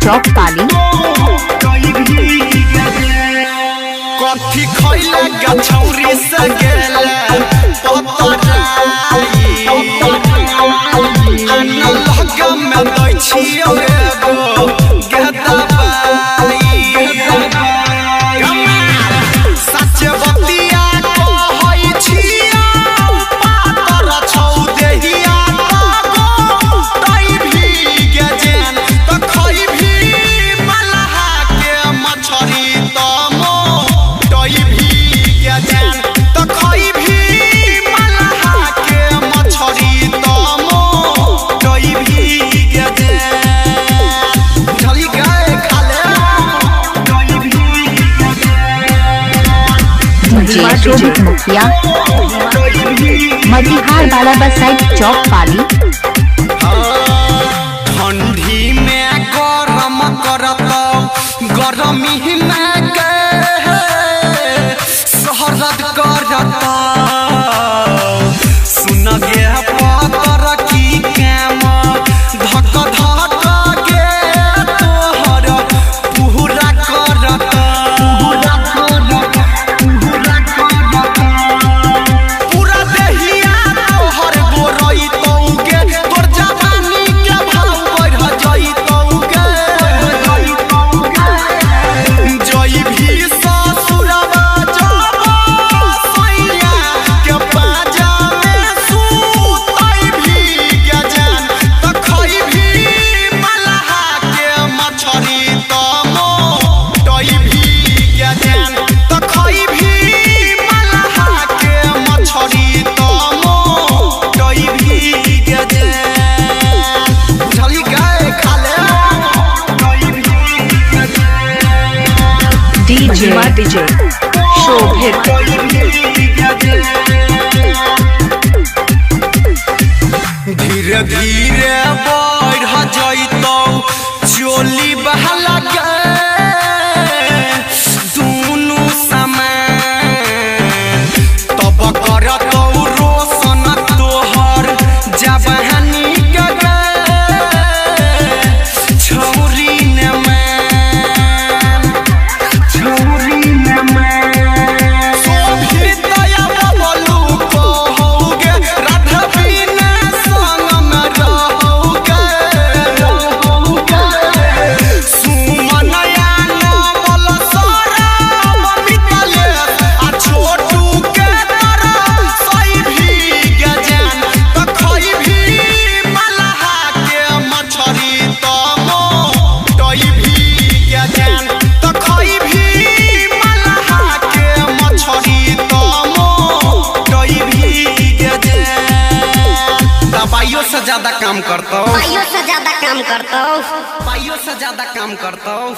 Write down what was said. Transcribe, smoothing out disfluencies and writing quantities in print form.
चौक पाली। कथी खइले गछौरी से गेले पतराई अन्ना लगा में दै छियो एगो गेदाबाई सच बतिया कहै छियो पातर छौ देहिया तगो तै भी गेजेन त खइ भी मलहा के मछरी तमो शोभित मुखिया मटिहार वाला बस साइड चौक पाली। ठंडी में गरम करत गरमी में शहरद करत सुन गे पतर की कैम धक धक गे तोहर पूरा करत पूरा देहिया तोहर गोरई तौगे तोर जवानी के भाव बढ़ जई तौगे जई भी ससुरवा जब सैया के पाजा में सुतई भी गजान त खई भी मलहा के मछरी तमो टई भी गजान त खई भी मलहा के मछरी तमो टई भी गजान बुझली गाय खाले टई भी डीजे शोभित धीरे धीरे बढ़ जइतौ चोली बहला के दुनु समान तब करतौ रोशन तोहर जवानी के छौरी ने मान छौरी ने मान शोभित या बबलू कहौगे राधवीने संग में रहौगे सुमनया नवल सरम मितले आ छोटू के तरह सही भी गजान त खई भी मलहा के मछरी तमो टई भी गजान त खई भी मलहा के मछरी तमो टई भी गजान दवाइयों से ज्यादा काम करता हूँ पाइयों से ज्यादा काम करता हूँ। पाइयों से ज्यादा काम करता हूँ।